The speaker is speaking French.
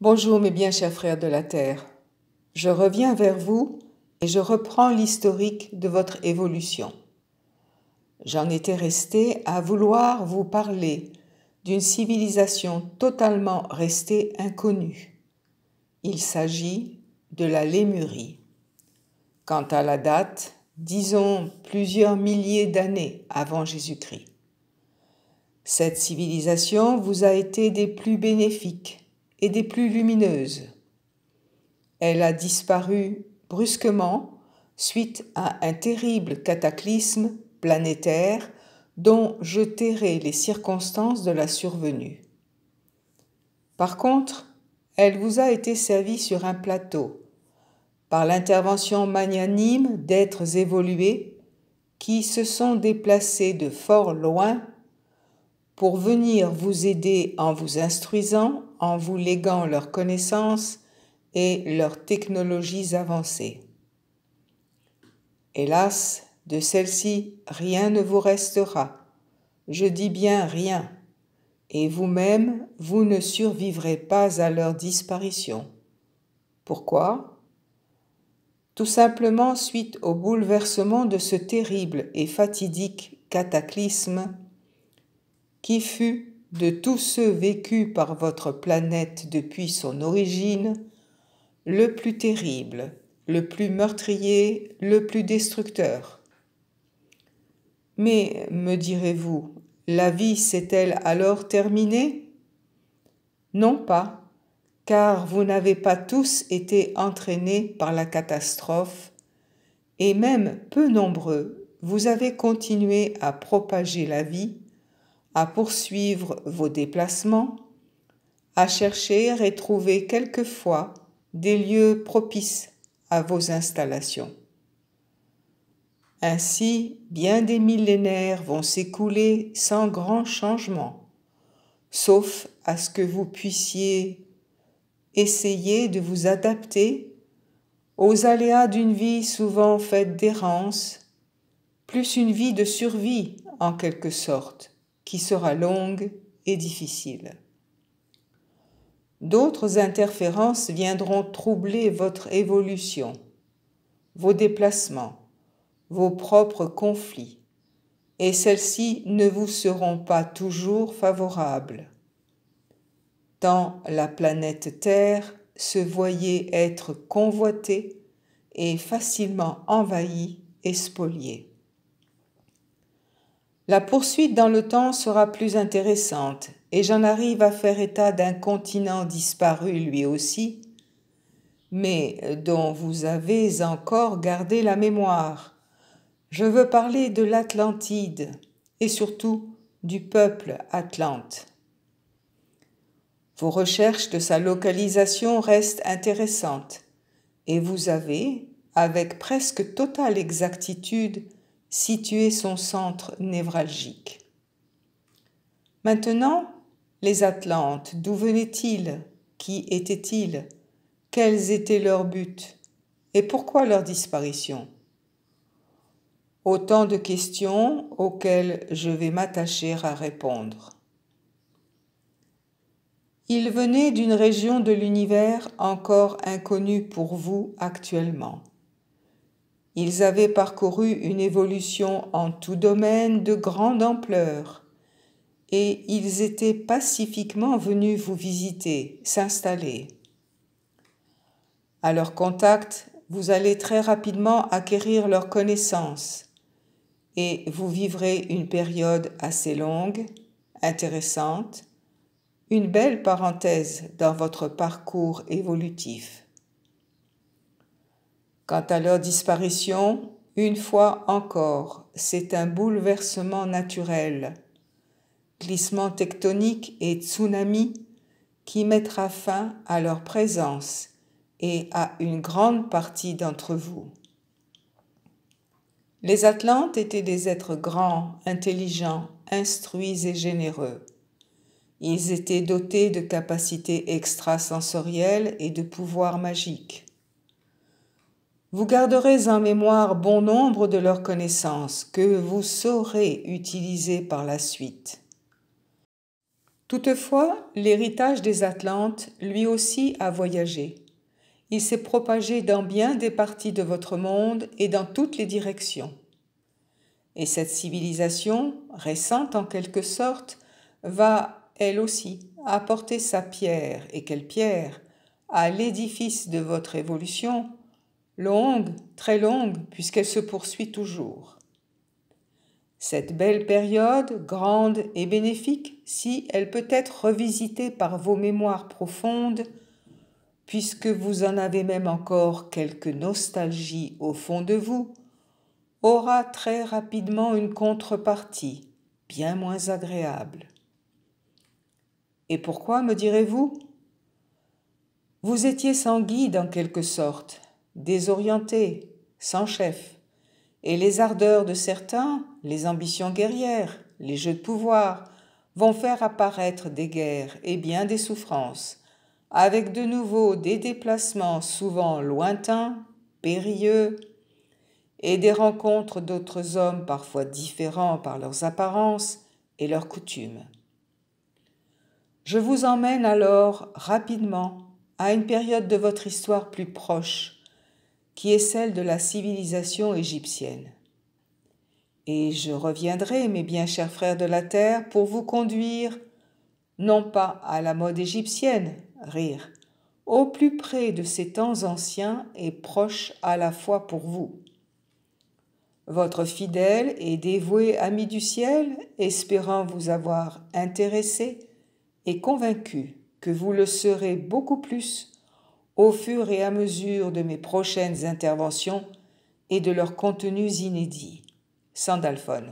Bonjour mes bien chers frères de la Terre. Je reviens vers vous et je reprends l'historique de votre évolution. J'en étais resté à vouloir vous parler d'une civilisation totalement restée inconnue. Il s'agit de la Lémurie. Quant à la date, disons plusieurs milliers d'années avant Jésus-Christ. Cette civilisation vous a été des plus bénéfiques et des plus lumineuses. Elle a disparu brusquement suite à un terrible cataclysme planétaire dont je tairai les circonstances de la survenue. Par contre, elle vous a été servie sur un plateau, par l'intervention magnanime d'êtres évolués qui se sont déplacés de fort loin pour venir vous aider en vous instruisant, en vous léguant leurs connaissances et leurs technologies avancées. Hélas, de celles-ci, rien ne vous restera. Je dis bien rien, et vous-même, vous ne survivrez pas à leur disparition. Pourquoi ? Tout simplement suite au bouleversement de ce terrible et fatidique cataclysme qui fut, de tous ceux vécus par votre planète depuis son origine, le plus terrible, le plus meurtrier, le plus destructeur. Mais, me direz-vous, la vie s'est-elle alors terminée ? Non pas, car vous n'avez pas tous été entraînés par la catastrophe, et même peu nombreux, vous avez continué à propager la vie, à poursuivre vos déplacements, à chercher et trouver quelquefois des lieux propices à vos installations. Ainsi, bien des millénaires vont s'écouler sans grand changement, sauf à ce que vous puissiez essayer de vous adapter aux aléas d'une vie souvent faite d'errance, plus une vie de survie en quelque sorte, qui sera longue et difficile. D'autres interférences viendront troubler votre évolution, vos déplacements, vos propres conflits, et celles-ci ne vous seront pas toujours favorables, tant la planète Terre se voyait être convoitée et facilement envahie et spoliée. La poursuite dans le temps sera plus intéressante et j'en arrive à faire état d'un continent disparu lui aussi, mais dont vous avez encore gardé la mémoire. Je veux parler de l'Atlantide et surtout du peuple atlante. Vos recherches de sa localisation restent intéressantes et vous avez, avec presque totale exactitude, situé son centre névralgique. Maintenant, les Atlantes, d'où venaient-ils ? Qui étaient-ils ? Quels étaient leurs buts ? Et pourquoi leur disparition ? Autant de questions auxquelles je vais m'attacher à répondre. Ils venaient d'une région de l'univers encore inconnue pour vous actuellement. Ils avaient parcouru une évolution en tout domaine de grande ampleur et ils étaient pacifiquement venus vous visiter, s'installer. À leur contact, vous allez très rapidement acquérir leur connaissance et vous vivrez une période assez longue, intéressante, une belle parenthèse dans votre parcours évolutif. Quant à leur disparition, une fois encore, c'est un bouleversement naturel, glissement tectonique et tsunami qui mettra fin à leur présence et à une grande partie d'entre vous. Les Atlantes étaient des êtres grands, intelligents, instruits et généreux. Ils étaient dotés de capacités extrasensorielles et de pouvoirs magiques. Vous garderez en mémoire bon nombre de leurs connaissances que vous saurez utiliser par la suite. Toutefois, l'héritage des Atlantes, lui aussi, a voyagé. Il s'est propagé dans bien des parties de votre monde et dans toutes les directions. Et cette civilisation, récente en quelque sorte, va, elle aussi, apporter sa pierre, et quelle pierre, à l'édifice de votre évolution, longue, très longue, puisqu'elle se poursuit toujours. Cette belle période, grande et bénéfique, si elle peut être revisitée par vos mémoires profondes, puisque vous en avez même encore quelque nostalgie au fond de vous, aura très rapidement une contrepartie, bien moins agréable. Et pourquoi, me direz-vous? Vous étiez sans guide en quelque sorte, désorienté, sans chef, et les ardeurs de certains, les ambitions guerrières, les jeux de pouvoir, vont faire apparaître des guerres et bien des souffrances, avec de nouveau des déplacements souvent lointains, périlleux, et des rencontres d'autres hommes parfois différents par leurs apparences et leurs coutumes. Je vous emmène alors rapidement à une période de votre histoire plus proche, qui est celle de la civilisation égyptienne. Et je reviendrai, mes bien chers frères de la terre, pour vous conduire, non pas à la mode égyptienne, rire, au plus près de ces temps anciens et proches à la fois pour vous. Votre fidèle et dévoué ami du ciel, espérant vous avoir intéressé et convaincu que vous le serez beaucoup plus au fur et à mesure de mes prochaines interventions et de leurs contenus inédits. Sandalphon.